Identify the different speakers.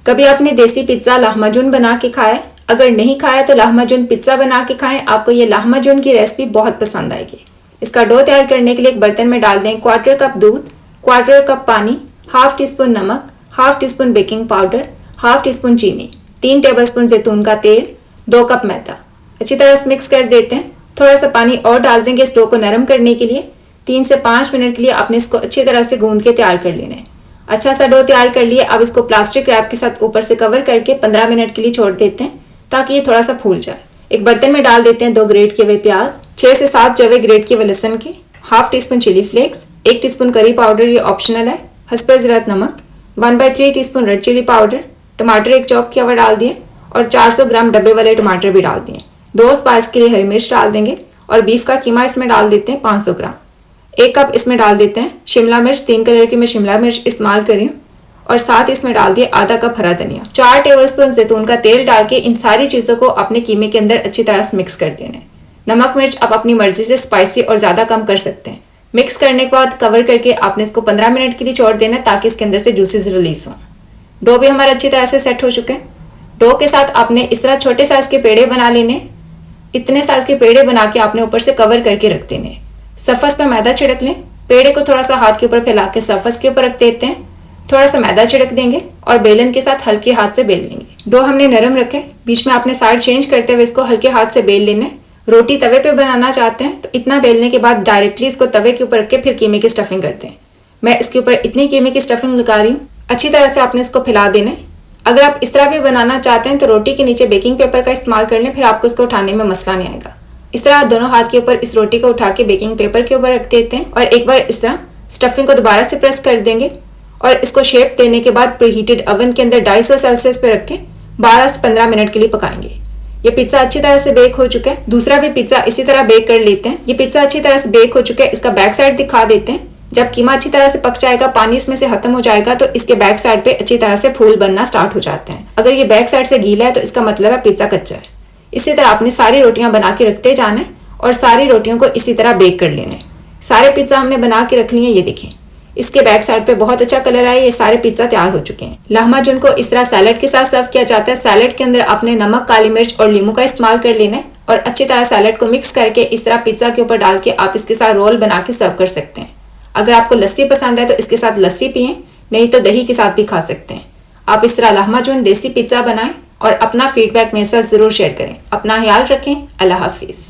Speaker 1: कभी आपने देसी पिज्ज़ा lahmacun बना के खाया है? अगर नहीं खाया तो lahmacun पिज्ज़ा बना के खाएं। आपको ये lahmacun की रेसिपी बहुत पसंद आएगी। इसका डो तैयार करने के लिए एक बर्तन में डाल दें 1/4 कप दूध, 1/4 कप पानी, हाफ टी स्पून नमक, half tea spoon baking powder, half tea spoon चीनी, 3 टेबलस्पून जैतून का तेल, 2 कप मैदा। अच्छी तरह से मिक्स कर देते हैं। थोड़ा सा पानी और डाल देंगे इस डो को नरम करने के लिए। 3 से 5 मिनट के लिए आपने इसको अच्छी तरह से गूंद के तैयार कर लेना है। अच्छा सा डो तैयार कर लिए। अब इसको प्लास्टिक रैप के साथ ऊपर से कवर करके 15 मिनट के लिए छोड़ देते हैं ताकि ये थोड़ा सा फूल जाए। एक बर्तन में डाल देते हैं 2 ग्रेट किए हुए प्याज, 6 से 7 जवे ग्रेट किए हुए लहसुन के, half teaspoon chili flakes, 1 teaspoon curry powder, ये ऑप्शनल है, हस्बे ज़रूरत नमक, 1/3 टीस्पून रेड चिली पाउडर, टमाटर एक चॉप किया हुआ डाल दिए और 400 ग्राम डब्बे वाले टमाटर भी डाल दिए। 2 स्पाइस के लिए हरी मिर्च डाल देंगे और बीफ का कीमा इसमें डाल देते हैं 500 ग्राम। 1 कप इसमें डाल देते हैं शिमला मिर्च, 3 कलर की मैं शिमला मिर्च इस्तेमाल करी हूँ और साथ इसमें डाल दिए आधा कप हरा धनिया। 4 टेबलस्पून जैतून का तेल डाल के इन सारी चीज़ों को अपने कीमे के अंदर अच्छी तरह से मिक्स कर देना है। नमक मिर्च आप अपनी मर्जी से स्पाइसी और ज़्यादा कम कर सकते हैं। मिक्स करने के बाद कवर करके आपने इसको 15 मिनट के लिए छोड़ देना है ताकि इसके अंदर से जूसेस रिलीज हों। डो भी हमारा अच्छी तरह से सेट हो चुके हैं। डो के साथ आपने इस तरह छोटे साइज के पेड़े बना लेने। इतने साइज के पेड़े बना के आपने ऊपर से कवर करके रख देने। सरफेस पे मैदा छिड़क लें। पेड़े को थोड़ा सा हाथ के ऊपर फैला के सरफेस के ऊपर रख देते हैं। थोड़ा सा मैदा छिड़क देंगे और बेलन के साथ हल्के हाथ से बेल लेंगे। डो हमने नरम रखे, बीच में आपने साइड चेंज करते हुए इसको हल्के हाथ से बेल लेने। रोटी तवे पे बनाना चाहते हैं तो इतना बेलने के बाद डायरेक्टली इसको तवे के ऊपर रख के फिर कीमे की स्टफिंग करते हैं। मैं इसके ऊपर इतनी कीमे की स्टफिंग लगा रही हूँ। अच्छी तरह से आपने इसको फैला देना है। अगर आप इस तरह भी बनाना चाहते हैं तो रोटी के नीचे बेकिंग पेपर का इस्तेमाल कर लें, फिर आपको इसको उठाने में मसला नहीं आएगा। इस तरह दोनों हाथ के ऊपर इस रोटी को उठा के बेकिंग पेपर के ऊपर रख देते हैं और एक बार इस तरह स्टफिंग को दोबारा से प्रेस कर देंगे और इसको शेप देने के बाद प्रीहीटेड ओवन के अंदर 250 सेल्सियस पे रख के 12 से 15 मिनट के लिए पकाएंगे। ये पिज्ज़ा अच्छी तरह से बेक हो चुका है। दूसरा भी पिज्ज़ा इसी तरह बेक कर लेते हैं। ये पिज्ज़ा अच्छी तरह से बेक हो चुका है। इसका बैक साइड दिखा देते हैं। जब कीमा अच्छी तरह से पक जाएगा, पानी इसमें से खत्म हो जाएगा तो इसके बैक साइड पे अच्छी तरह से फूल बनना स्टार्ट हो जाते हैं। अगर ये बैक साइड से गीला है तो इसका मतलब है पिज्ज़ा कच्चा है। इसी तरह आपने सारी रोटियां बना के रखते जाना है और सारी रोटियों को इसी तरह बेक कर लेना है। सारे पिज्ज़ा हमने बना के रख लिए। ये देखें, इसके बैक साइड पे बहुत अच्छा कलर आया। ये सारे पिज्ज़ा तैयार हो चुके हैं। lahmacun को इस तरह सैलड के साथ सर्व किया जाता है। सैलड के अंदर आपने नमक, काली मिर्च और नींबू का इस्तेमाल कर लेना है और अच्छी तरह सैलड को मिक्स करके इस तरह पिज्ज़ा के ऊपर डाल के आप इसके साथ रोल बना के सर्व कर सकते हैं। अगर आपको लस्सी पसंद है तो इसके साथ लस्सी पिएं, नहीं तो दही के साथ भी खा सकते हैं। आप इस तरह lahmacun देसी पिज्ज़ा बनाएं और अपना फीडबैक मेरे साथ ज़रूर शेयर करें। अपना ख्याल रखें। अल्लाह हाफिज़।